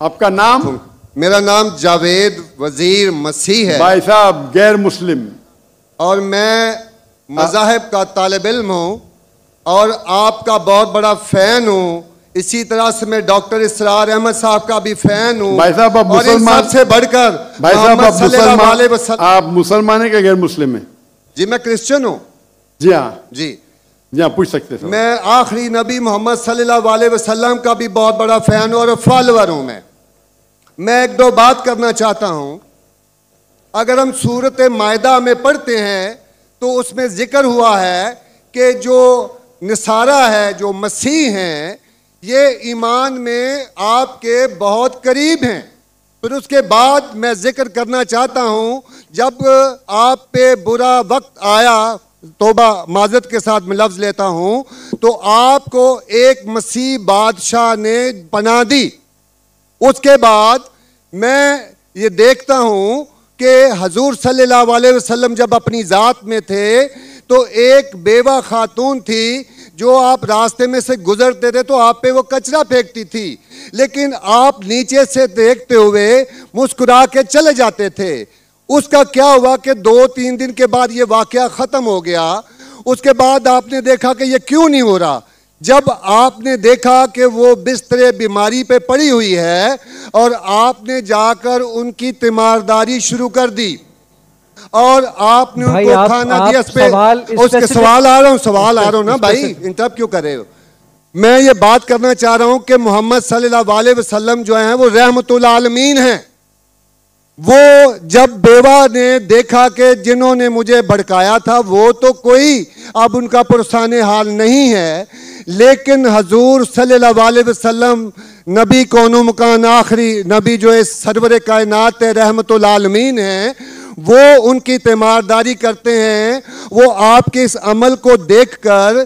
आपका नाम? मेरा नाम जावेद वजीर मसीह है। भाई साहब गैर मुस्लिम, और मैं मज़ाहिब का तालिब इल्म हूँ और आपका बहुत बड़ा फ़ैन हूँ। इसी तरह से मैं डॉक्टर इसरार अहमद साहब का भी फ़ैन हूँ। भाई साहब आप मुसलमान, सबसे बढ़कर भाई साहब आप मुसलमान, आप मुसलमान है क्या गैर मुस्लिम है? जी मैं क्रिश्चियन हूँ। जी हाँ, जी हाँ पूछ सकते हैं। मैं आखिरी नबी मोहम्मद सल्लल्लाहु अलैहि वसल्लम का भी बहुत बड़ा फ़ैन हूँ और फॉलोअर हूँ। मैं एक दो बात करना चाहता हूँ। अगर हम सूरत मायदा में पढ़ते हैं तो उसमें जिक्र हुआ है कि जो नसारा है, जो मसीह हैं, ये ईमान में आपके बहुत करीब हैं। फिर उसके बाद मैं जिक्र करना चाहता हूँ, जब आप पे बुरा वक्त आया, तौबा माजरत के साथ मैं लफ्ज़ लेता हूँ, तो आपको एक मसीह बादशाह ने पनाह दी। उसके बाद मैं ये देखता हूँ कि हजूर सल्लल्लाहु अलैहि वसल्लम जब अपनी ज़ात में थे तो एक बेवा खातून थी जो आप रास्ते में से गुजरते थे तो आप पे वो कचरा फेंकती थी, लेकिन आप नीचे से देखते हुए मुस्कुरा के चले जाते थे। उसका क्या हुआ कि 2-3 दिन के बाद ये वाक़या ख़त्म हो गया। उसके बाद आपने देखा कि ये क्यों नहीं हो रहा। जब आपने देखा कि वो बिस्तरे बीमारी पे पड़ी हुई है और आपने जाकर उनकी तीमारदारी शुरू कर दी और आपने उनको खाना दिया। उसके सवाल आ रहा हूँ ना भाई, इंटरप्ट क्यों कर रहे हो? मैं ये बात करना चाह रहा हूँ कि मोहम्मद सल्लल्लाहु अलैहि वसल्लम जो हैं वो रहमतुल आलमीन हैं। वो जब बेवा ने देखा कि जिन्होंने मुझे भड़काया था वो तो कोई अब उनका पुरसाने हाल नहीं है, लेकिन हजूर सल्लल्लाहु अलैहि वसल्लम नबी कौनो मकान आखिरी नबी जो है सरवर कायनात रहमतुल आलमीन हैं, वो उनकी तीमारदारी करते हैं। वो आपके इस अमल को देखकर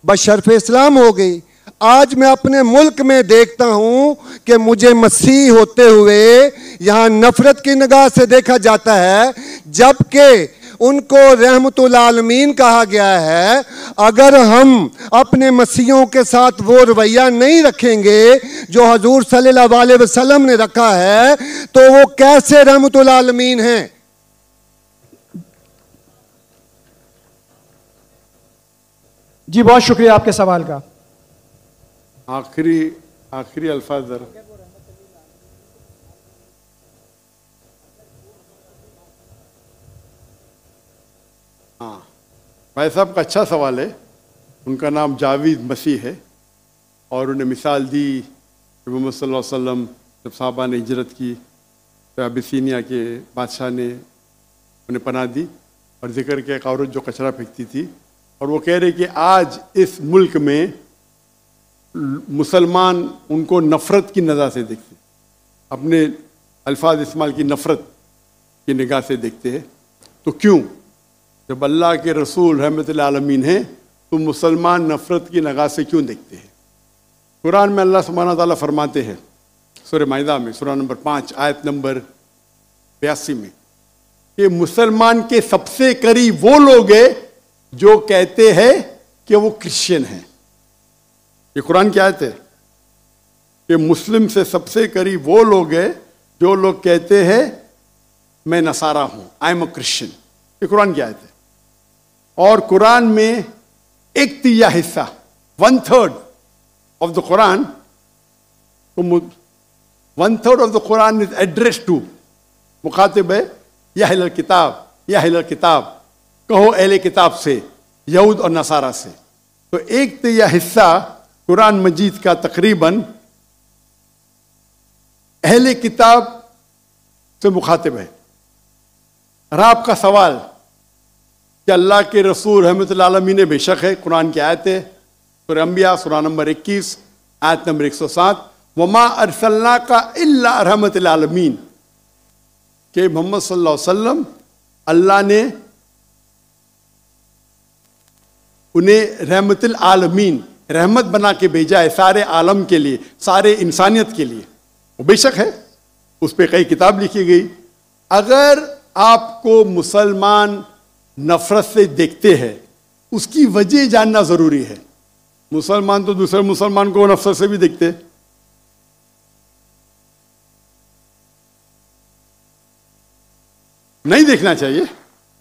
बशर्फ इस्लाम हो गई। आज मैं अपने मुल्क में देखता हूँ कि मुझे मसीह होते हुए यहाँ नफरत की निगाह से देखा जाता है, जबकि उनको रहमतुल आलमीन कहा गया है। अगर हम अपने मसीहों के साथ वो रवैया नहीं रखेंगे जो हजूर सल्लल्लाहु अलैहि वसल्लम ने रखा है तो वो कैसे रहमतुल आलमीन हैं? जी बहुत शुक्रिया आपके सवाल का। आखिरी अल्फाज जरा। हाँ भाई साहब का अच्छा सवाल है। उनका नाम जावेद मसीह है और उन्हें मिसाल दी कि मोहम्मद सल्लल्लाहु अलैहि वसल्लम जब साहबा ने हिजरत की तो अबिसीनिया के बादशाह ने उन्हें पनाह दी और जिक्र किया एक औरत जो कचरा फेंकती थी, और वो कह रहे कि आज इस मुल्क में मुसलमान उनको नफ़रत की नज़र से देखते, अपने अल्फाज इस्तेमाल की नफ़रत की निगाह से देखते हैं। तो क्यों, जब अल्लाह के रसूल रहमतुल आलमीन हैं तो मुसलमान नफ़रत की निगाह से क्यों देखते हैं? कुरान में अल्लाह सुब्हानहू व तआला फरमाते हैं सूरह माइदा में सूरह नंबर 5 आयत नंबर 82 में कि मुसलमान के सबसे करीब वो लोग हैं जो कहते हैं कि वो क्रिश्चियन हैं। ये कुरान की आयत है कि मुस्लिम से सबसे करीब वो लोग हैं जो लोग कहते हैं मैं नसारा हूं, आई एम अ क्रिश्चियन। ये कुरान की आयत है। और कुरान में 1/3 हिस्सा 1/3 ऑफ द कुरान, तो 1/3 of the Quran is address to, मुखातिब है या अहले किताब, या अहले किताब कहो अहले किताब से, यहूद और नसारा से। तो 1/3 हिस्सा कुरान मजीद का तकरीबन अहले किताब से मुखातिब है। और आपका सवाल कि अल्लाह के रसूल रहमतुल आलमीन बेशक है, कुरान की आयत है सूरह अंबिया सूरह नंबर 21 आयत नंबर 107, वमा अरसलनाका इल्ला रहमतुल आलमीन, कि मोहम्मद सल्लल्लाहु अलैहि वसल्लम अल्लाह ने उन्हें रहमतुल आलमीन रहमत बना के भेजा है सारे आलम के लिए, सारे इंसानियत के लिए। वो बेशक है, उस पर कई किताब लिखी गई। अगर आपको मुसलमान नफरत से देखते हैं उसकी वजह जानना जरूरी है। मुसलमान तो दूसरे मुसलमान को नफरत से भी देखते, नहीं देखना चाहिए,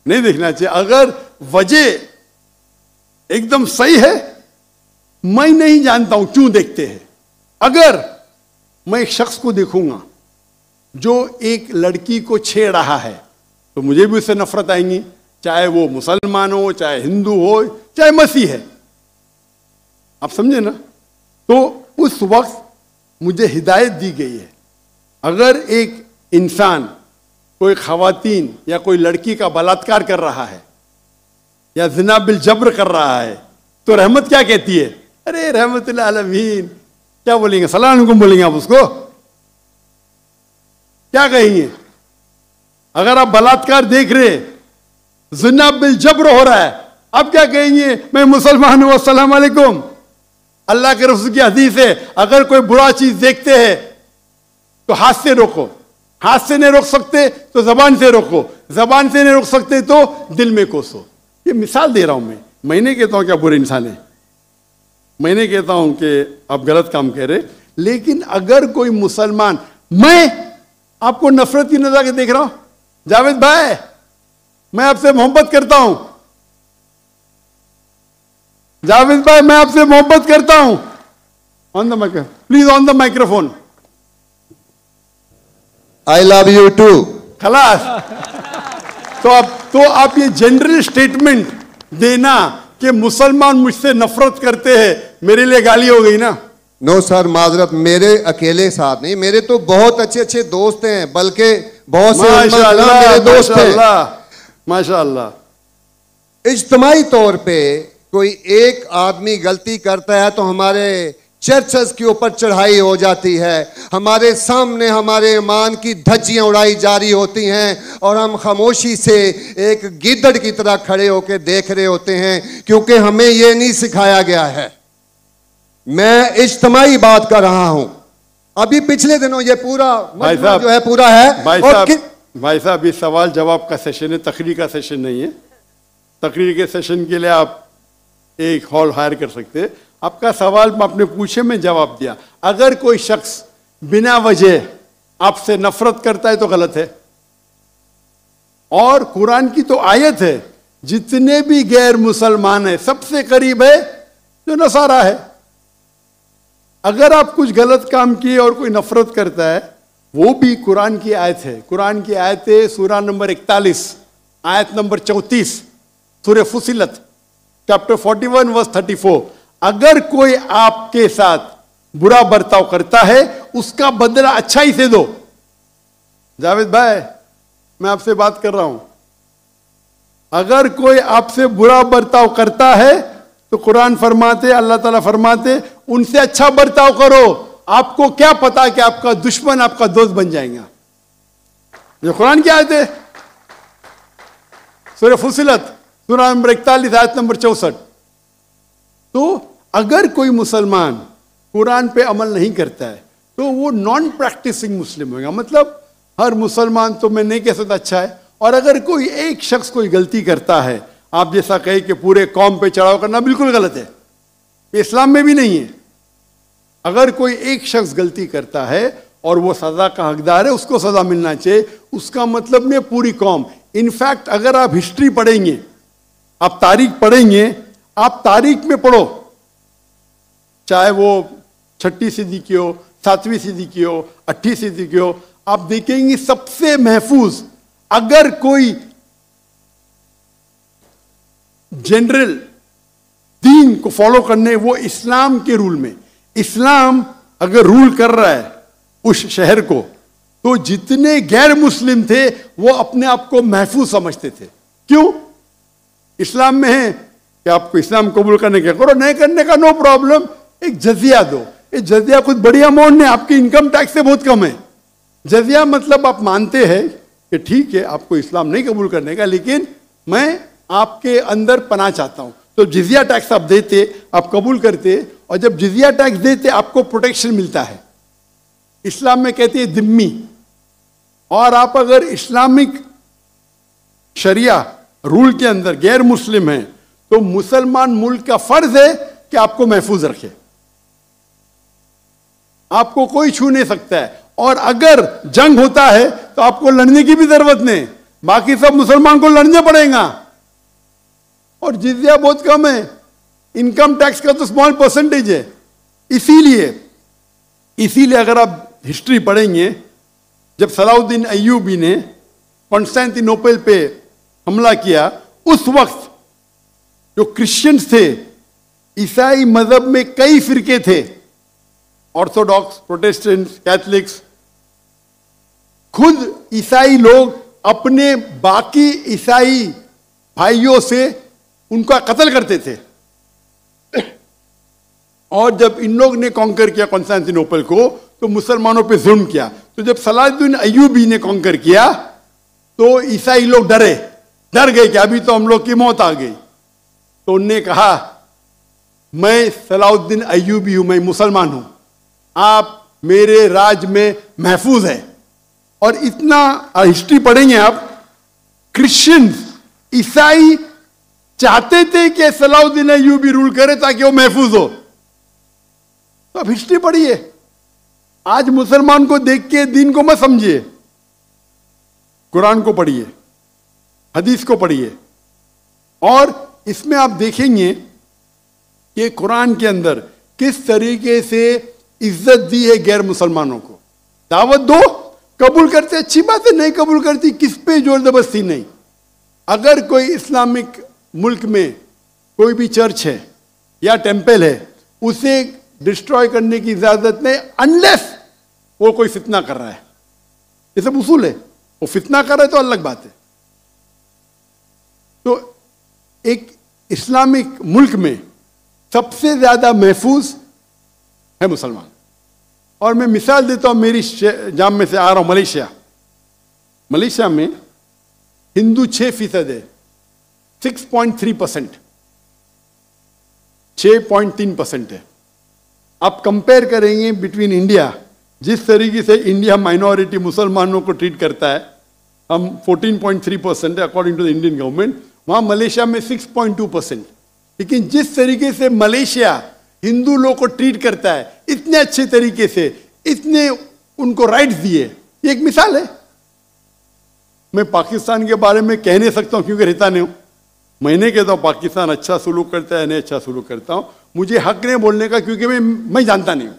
नहीं देखना चाहिए। अगर वजह एकदम सही है, मैं नहीं जानता हूं क्यों देखते हैं। अगर मैं एक शख्स को देखूंगा जो एक लड़की को छेड़ रहा है तो मुझे भी उससे नफरत आएंगी, चाहे वो मुसलमान हो, चाहे हिंदू हो, चाहे मसीह है। आप समझे ना? तो उस वक्त मुझे हिदायत दी गई है, अगर एक इंसान कोई खवातीन या कोई लड़की का बलात्कार कर रहा है या ज़िना बिल जब्र कर रहा है तो रहमत क्या कहती है? अरे रहमतुल आलमीन, क्या बोलेंगे? सलाम अलैकुम बोलेंगे आप उसको? क्या कहेंगे? अगर आप बलात्कार देख रहे, ज़िना बिल जब्र हो रहा है, आप क्या कहेंगे? मैं मुसलमान हूं, अस्सलाम वालेकुम। अल्लाह के रसूल की हदीस है, अगर कोई बुरा चीज देखते हैं तो हाथ से रोको, हाथ से नहीं रोक सकते तो जबान से रोको, जबान से नहीं रोक सकते तो दिल में कोसो। ये मिसाल दे रहा हूं मैं नहीं कहता हूं कि आप बुरे इंसान हैं, मैं नहीं कहता हूं कि आप गलत काम कह रहे, लेकिन अगर कोई मुसलमान, मैं आपको नफरत की नजर से देख रहा हूं, जावेद भाई मैं आपसे मोहब्बत करता हूं, जावेद भाई मैं आपसे मोहब्बत करता हूं, on the microphone please, on the microphone, I love you too. खलास। तो आप ये जनरल स्टेटमेंट देना कि मुसलमान मुझसे नफरत करते हैं, मेरे लिए गाली हो गई ना? नो सर, माजरत, मेरे अकेले साथ नहीं, मेरे तो बहुत अच्छे अच्छे दोस्त हैं, बल्कि बहुत से मेरे दोस्त हैं। माशाअल्लाह। इज्तिमाई तौर पे कोई एक आदमी गलती करता है तो हमारे चर्चेस के ऊपर चढ़ाई हो जाती है, हमारे सामने हमारे ईमान की धज्जियां उड़ाई जारी होती हैं और हम खामोशी से एक गिद्दड़ की तरह खड़े होकर देख रहे होते हैं, क्योंकि हमें यह नहीं सिखाया गया है। मैं इज्तिमाई बात कर रहा हूं। अभी पिछले दिनों ये पूरा जो है पूरा है। भाई साहब ये सवाल जवाब का सेशन है, तकरीर का सेशन नहीं है। तकरीर के सेशन के लिए आप एक हॉल हायर कर सकते हैं। आपका सवाल आपने पूछे, मैं जवाब दिया। अगर कोई शख्स बिना वजह आपसे नफरत करता है तो गलत है। और कुरान की तो आयत है, जितने भी गैर मुसलमान है सबसे करीब है जो नसारा है। अगर आप कुछ गलत काम किए और कोई नफरत करता है, वो भी कुरान की आयत है। कुरान की आयत है सूरा नंबर 41 आयत नंबर 34 सूरह फुसिलत चैप्टर 41 वर्स 34। अगर कोई आपके साथ बुरा बर्ताव करता है उसका बदला अच्छाई से दो। जावेद भाई मैं आपसे बात कर रहा हूं, अगर कोई आपसे बुरा बर्ताव करता है तो कुरान फरमाते, अल्लाह ताला फरमाते, उनसे अच्छा बर्ताव करो। आपको क्या पता कि आपका दुश्मन आपका दोस्त बन जाएगा। ये कुरान की आयत है, सूरह फुसिलत सूरा नंबर 41 आयत नंबर 64। तो अगर कोई मुसलमान कुरान पे अमल नहीं करता है तो वो नॉन प्रैक्टिसिंग मुस्लिम होगा। मतलब हर मुसलमान तो मैं नहीं कह सकता अच्छा है। और अगर कोई एक शख्स कोई गलती करता है, आप जैसा कहे कि पूरे कौम पे चढ़ाव करना बिल्कुल गलत है, इस्लाम में भी नहीं है। अगर कोई एक शख्स गलती करता है और वो सजा का हकदार है, उसको सजा मिलना चाहिए। उसका मतलब नहीं पूरी कौम। इनफैक्ट अगर आप हिस्ट्री पढ़ेंगे, आप तारीख पढ़ेंगे, आप तारीख में पढ़ो, चाहे वो 6वीं सदी की हो, 7वीं सदी की हो, 8वीं सदी की हो, आप देखेंगे सबसे महफूज अगर कोई जनरल दीन को फॉलो करने, वो इस्लाम के रूल में, इस्लाम अगर रूल कर रहा है उस शहर को, तो जितने गैर मुस्लिम थे वो अपने आप को महफूज समझते थे। क्यों? इस्लाम में है कि आपको इस्लाम कबूल करने का करो, नहीं करने का नो प्रॉब्लम, एक जजिया दो। ये जजिया कुछ बड़ी अमाउंट नहीं, आपके इनकम टैक्स से बहुत कम है। जजिया मतलब आप मानते हैं कि ठीक है आपको इस्लाम नहीं कबूल करने का, लेकिन मैं आपके अंदर पनाह चाहता हूं। तो जिजिया टैक्स आप देते, आप कबूल करते, और जब जिजिया टैक्स देते आपको प्रोटेक्शन मिलता है। इस्लाम में कहते हैं दिम्मी। और आप अगर इस्लामिक शरिया रूल के अंदर गैर मुस्लिम हैं तो मुसलमान मुल्क का फर्ज है कि आपको महफूज रखे, आपको कोई छू नहीं सकता है। और अगर जंग होता है तो आपको लड़ने की भी जरूरत नहीं, बाकी सब मुसलमान को लड़ने पड़ेगा। और जिजिया बहुत कम है, इनकम टैक्स का तो स्मॉल परसेंटेज है। इसीलिए अगर आप हिस्ट्री पढ़ेंगे, जब सलाउद्दीन अय्यूबी ने कॉन्स्टेंटिनोपल पे हमला किया, उस वक्त जो क्रिश्चियंस थे, ईसाई मजहब में कई फिरके थे, ऑर्थोडॉक्स, प्रोटेस्टेंट, कैथलिक्स, खुद ईसाई लोग अपने बाकी ईसाई भाइयों से उनका कत्ल करते थे। और जब इन लोग ने कॉन्कर किया कॉन्स्टेंटिनोपल को, तो मुसलमानों पे जुल्म किया। तो जब सलाउद्दीन अय्यूबी ने कॉन्कर किया, तो ईसाई लोग डर गए कि अभी तो हम लोग की मौत आ गई। तो उनने कहा, मैं सलाउद्दीन अय्यूबी हूं, मैं मुसलमान हूं, आप मेरे राज में महफूज है। और इतना हिस्ट्री पढ़ेंगे आप, क्रिश्चियंस, ईसाई चाहते थे कि सलाउद्दीन अय्यूबी रूल करे ताकि वो महफूज हो। तो अब हिस्ट्री पढ़िए। आज मुसलमान को देख के दीन को मत समझिए, कुरान को पढ़िए, हदीस को पढ़िए। और इसमें आप देखेंगे कि कुरान के अंदर किस तरीके से इज्जत दी है गैर मुसलमानों को। दावत दो, कबूल करते अच्छी बात है, नहीं कबूल करती किस पे जोर जबरदस्ती नहीं। अगर कोई इस्लामिक मुल्क में कोई भी चर्च है या टेंपल है, उसे डिस्ट्रॉय करने की इजाजत नहीं, अनलेस वो कोई फितना कर रहा है। ये सब उसूल है। वो फितना कर रहा है तो अलग बात है। तो एक इस्लामिक मुल्क में सबसे ज्यादा महफूज है मुसलमान। और मैं मिसाल देता हूं, मेरी जाम में से आ रहा हूं, मलेशिया में हिंदू 6% है, 6.3%, 6.3% है। आप कंपेयर करेंगे बिटवीन इंडिया, जिस तरीके से इंडिया माइनॉरिटी मुसलमानों को ट्रीट करता है, हम 14.3% है according to the Indian government, वहां मलेशिया में 6.2%। लेकिन जिस तरीके से मलेशिया हिंदू लोग को ट्रीट करता है, इतने अच्छे तरीके से, इतने उनको राइट्स दिए, ये एक मिसाल है। मैं पाकिस्तान के बारे में कह नहीं सकता हूं क्योंकि रहता नहीं हूं। मैं नहीं कहता हूं पाकिस्तान अच्छा सुलूक करता है, नहीं अच्छा सुलूक करता हूं, मुझे हक नहीं बोलने का क्योंकि मैं जानता नहीं हूं।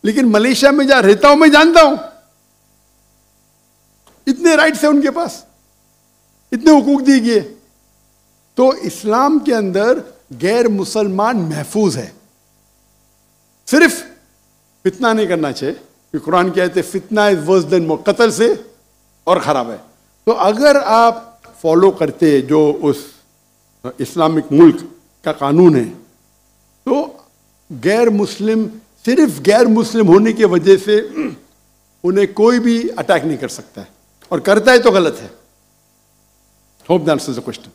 लेकिन मलेशिया में जहां रहता हूं मैं जानता हूं, इतने राइट्स है उनके पास, इतने हुकूक दिए गए। तो इस्लाम के अंदर गैर मुसलमान महफूज है। सिर्फ फितना नहीं करना चाहिए, कि कुरान कहते हैं फितना इज वर्स देन मौत, कत्ल से और खराब है। तो अगर आप फॉलो करते जो उस इस्लामिक मुल्क का कानून है, तो गैर मुस्लिम, सिर्फ गैर मुस्लिम होने की वजह से उन्हें कोई भी अटैक नहीं कर सकता है, और करता है तो गलत है। Hope that answers the question.